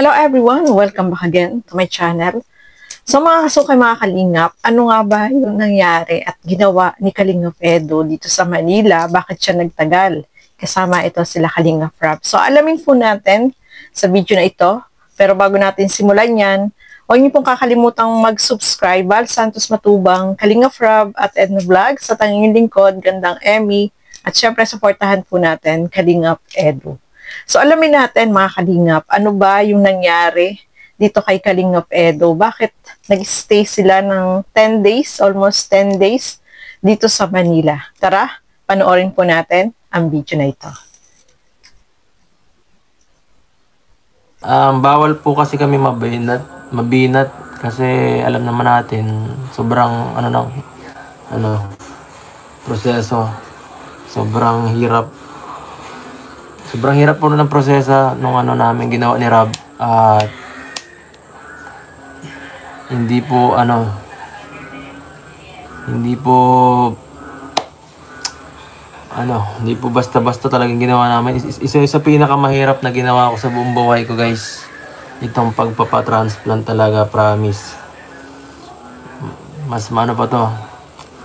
Hello everyone! Welcome back again to my channel. So mga kasukay mga kalingap, ano nga ba yung nangyari at ginawa ni Kalingap Edo dito sa Manila? Bakit siya nagtagal? Kasama ito sila Kalingap Rob. So alamin po natin sa video na ito. Pero bago natin simulan yan, huwag niyo pong kakalimutang mag-subscribe. Val Santos Matubang, Kalingap Rob at Edna Vlog sa tanging lingkod, Gandang Emmy. At syempre supportahan po natin Kalingap Edo. So alamin natin mga Kalingap, ano ba yung nangyari dito kay Kalingap Edo? Bakit nag-stay sila ng 10 days, almost 10 days dito sa Manila? Tara, panoorin po natin ang video na ito. Bawal po kasi kami mabinat kasi alam naman natin sobrang proseso. Sobrang hirap po ng proseso nung namin ginawa ni Rob at hindi po basta-basta talagang ginawa namin. Isa sa pinakamahirap na ginawa ko sa buong buhay ko, guys. Itong pagpapatransplant talaga, promise. Mas pa to.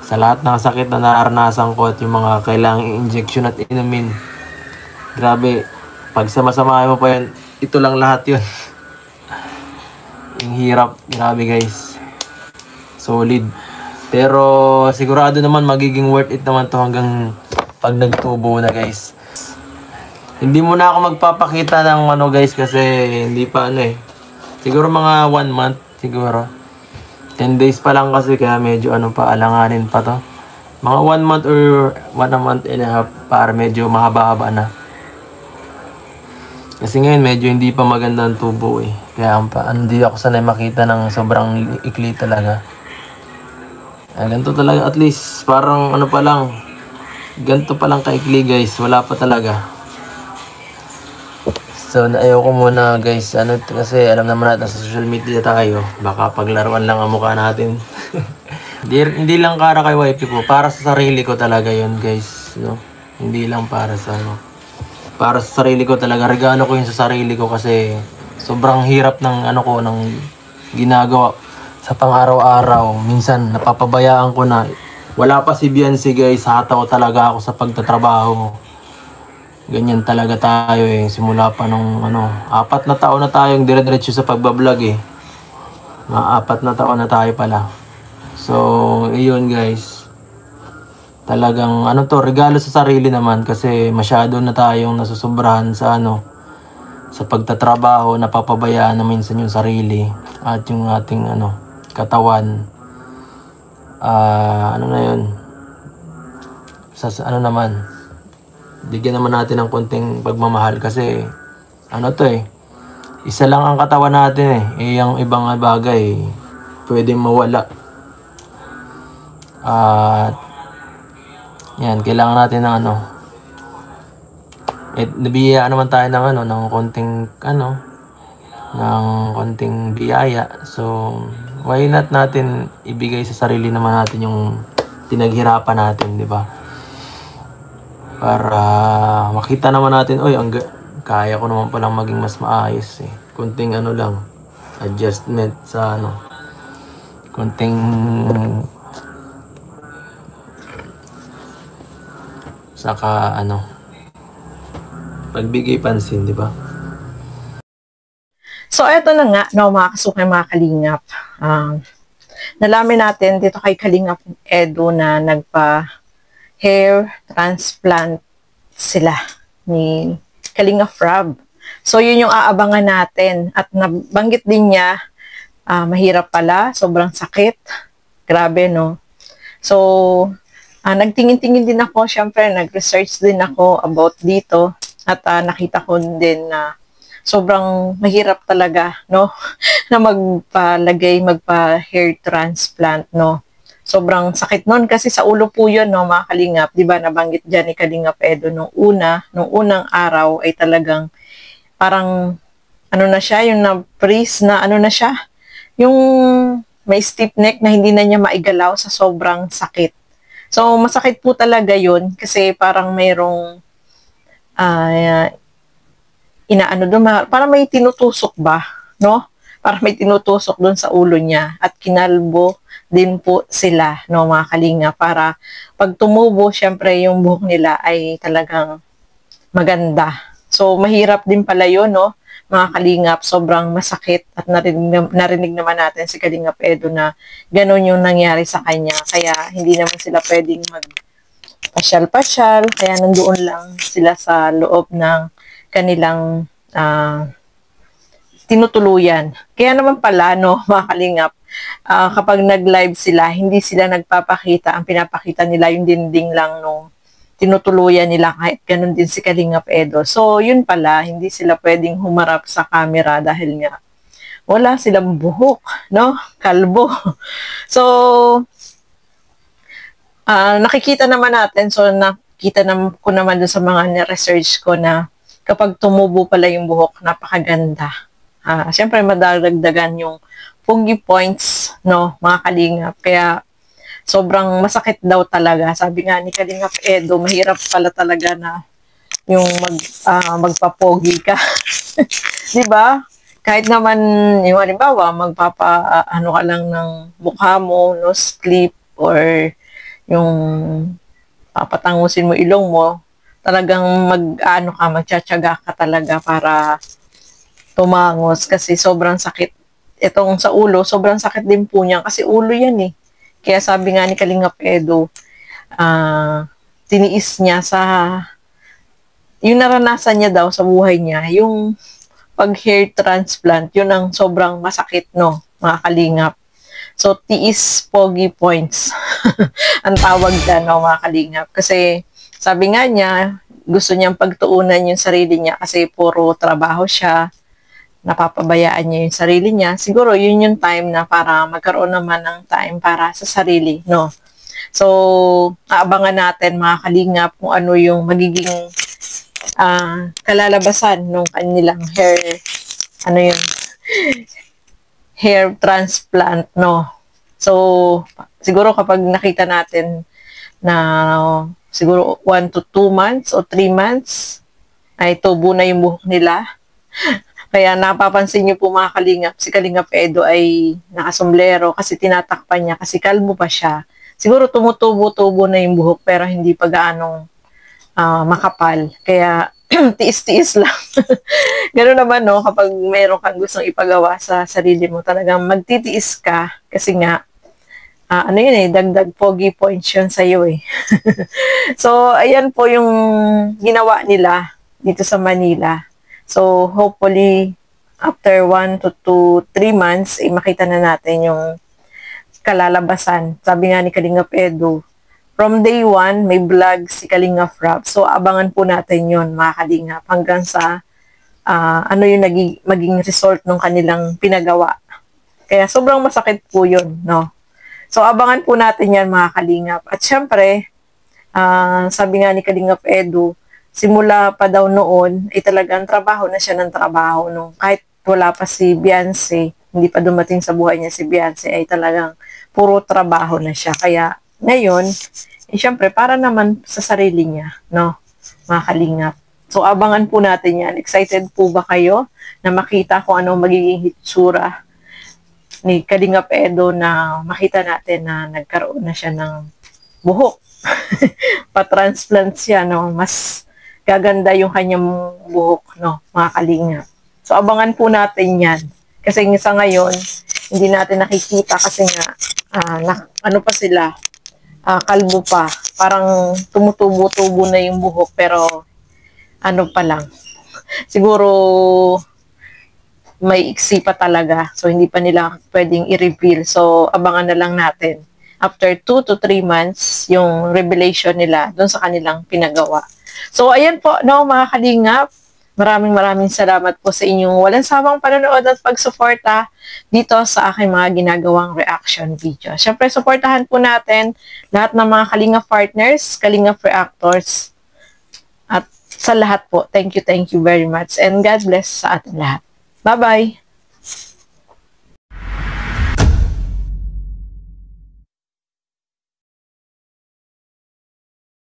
Sa lahat ng sakit na naranasan ko at yung mga kailangang injection at inumin. Grabe, pag sama-sama mo pa yan, ito lang lahat yun. Yung hirap, grabe guys. Solid. Pero sigurado naman magiging worth it naman to hanggang pag nagtubo na guys. Hindi muna ako magpapakita ng guys kasi hindi pa siguro mga 1 month siguro. 10 days pa lang kasi kaya medyo pa alanganin pa to. Mga 1 month or 1 month and a half para medyo mahaba-haba na. Kasi ngayon medyo hindi pa maganda ang tubo Kaya hindi ako sanay makita ng sobrang ikli talaga. Ganito talaga at least parang pa lang. Ganito pa lang kaikli guys. Wala pa talaga. So ayaw ko muna guys. Kasi alam naman natin sa social media tayo. Baka paglaruan lang ang mukha natin. Hindi lang para kay wifey ko. Para sa sarili ko talaga yun guys. No? Hindi lang para sa para sa sarili ko talaga. Regalo ko yun sa sarili ko kasi sobrang hirap ng ng ginagawa sa pang-araw-araw. Minsan napapabayaan ko na. Wala pa si Beyonce guys. Hataw talaga ako sa pagtatrabaho. Ganyan talaga tayo Simula pa nung 4 na taon na tayong dire-diretso sa pagbablog Mga 4 na taon na tayo pala. So, iyon guys. Talagang regalo sa sarili naman kasi masyado na tayong nasusobrahan sa sa pagtatrabaho, napapabayaan na minsan yung sarili at yung ating katawan. Naman bigyan naman natin ng konting pagmamahal kasi isa lang ang katawan natin yung ibang bagay pwedeng mawala at yan, kailangan natin ng nabiyaya naman tayo ng konting biyaya. So, why not natin ibigay sa sarili naman natin yung pinaghirapan natin, di ba? Para makita naman natin, kaya ko naman palang maging mas maayos Konting lang, adjustment sa konting saka pagbigay pansin, di ba? So eto na nga, mga kasukay mga Kalingap. Nalamin natin dito kay Kalingap Edo na nagpa-hair transplant sila ni Kalingap Rob. So yun yung aabangan natin. At nabanggit din niya, mahirap pala, sobrang sakit. Grabe, no? So, nagtingin-tingin din ako, syempre, nag-research din ako about dito. At nakita ko din na sobrang mahirap talaga, no? Na magpa-hair transplant, no? Sobrang sakit nun kasi sa ulo po yun, no, mga Kalingap. Diba, nabanggit dyan ni Kalingap Edo nung unang araw ay talagang parang, na siya, yung na-freeze na, na siya, yung may stiff neck na hindi na niya maigalaw sa sobrang sakit. So, masakit po talaga yun kasi parang mayroong inaano doon, para may tinutusok ba, no? Para may tinutusok doon sa ulo niya at kinalbo din po sila, no, mga kalinga, para pag tumubo, syempre yung buhok nila ay talagang maganda. So, mahirap din pala yun, no, mga kalingap, sobrang masakit at narinig naman natin si Kalingap Edo na gano'n yung nangyari sa kanya. Kaya hindi naman sila pwedeng magpasyal-pasyal, kaya nandoon lang sila sa loob ng kanilang tinutuluyan. Kaya naman pala, no, mga kalingap, kapag nag-live sila, hindi sila nagpapakita. Ang pinapakita nila yung dinding lang nung tinutuluyan nila, kahit ganun din si Kalingap Edo. So, yun pala, hindi sila pwedeng humarap sa camera dahil nga wala silang buhok, no? Kalbo. So, nakikita naman natin, so nakita ko naman dun sa mga research ko na kapag tumubo pala yung buhok, napakaganda. Siyempre, madadagdagan yung fungi points, no, mga kalingap. Kaya, sobrang masakit daw talaga. Sabi nga ni Kalingap Edo, mahirap pala talaga na yung magpapogi ka. Di ba? Kahit naman, yung halimbawa, ano ka lang ng mukha mo, nose clip, or yung papatangusin mo ilong mo, talagang magtsatsaga ka talaga para tumangos kasi sobrang sakit. Itong sa ulo, sobrang sakit din po niya kasi ulo yan eh. Kaya sabi nga ni Kalingap Edo, tiniis niya yung naranasan niya daw sa buhay niya, yung pag hair transplant, yun ang sobrang masakit, no, mga kalingap. So, tiis pogi points. Ang tawag dyan, no, mga kalingap. Kasi, sabi nga niya, gusto niyang pagtuunan yung sarili niya kasi puro trabaho siya, napapabayaan niya yung sarili niya. Siguro, yun yung time na para magkaroon naman ng time para sa sarili, no? So, aabangan natin, mga kalingap, kung ano yung magiging kalalabasan ng kanilang hair transplant, no? So, siguro kapag nakita natin na siguro 1 to 2 months o 3 months, ay tubo na yung buhok nila. Kaya napapansin niyo po, mga kalingap, si Kalingap Edo ay nakasomblero kasi tinatakpan niya kasi kalbo pa siya. Siguro tumutubo-tubo na yung buhok pero hindi pa gaanong makapal. Kaya tiis-tiis lang. Ganoon naman, no, kapag meron kang gustong ipagawa sa sarili mo, talagang magtitiis ka kasi nga dagdag pogi points yun sa'yo eh. So, ayan po yung ginawa nila dito sa Manila. So, hopefully, after 1 to 3 months, makita na natin yung kalalabasan. Sabi nga ni Kalingap Edo, from day 1, may vlog si Kalingap Rap. So, abangan po natin yun, mga kalingap, hanggang sa ano yung maging result ng kanilang pinagawa. Kaya sobrang masakit po yun, no? So, abangan po natin yan, mga kalingap. At syempre, sabi nga ni Kalingap Edo, simula pa daw noon, talagang trabaho na siya ng trabaho. No? Kahit wala pa si Beyonce, hindi pa dumating sa buhay niya si Beyonce, ay talagang puro trabaho na siya. Kaya ngayon, syempre, para naman sa sarili niya, no? Mga kalingap. So, abangan po natin yan. Excited po ba kayo na makita kung ano magiging hitsura ni Kalingap Edo na makita natin na nagkaroon na siya ng buhok? Pa-transplant siya, no? Mas gaganda yung kanyang buhok, no, mga kalingap. So, abangan po natin yan. Kasi sa ngayon, hindi natin nakikita kasi nga, ano pa sila, kalbo pa. Parang tumutubo-tubo na yung buhok, pero ano pa lang. Siguro, may iksi pa talaga. So, hindi pa nila pwedeng i-reveal. So, abangan na lang natin. After 2 to 3 months, yung revelation nila doon sa kanilang pinagawa. So, ayan po, no, mga kalingap. Maraming salamat po sa inyong walang sawang panonood at pagsuporta dito sa aking mga ginagawang reaction video. Siyempre, suportahan po natin lahat ng mga Kalingap partners, Kalingap reactors, at sa lahat po. Thank you very much. And God bless sa ating lahat. Bye-bye!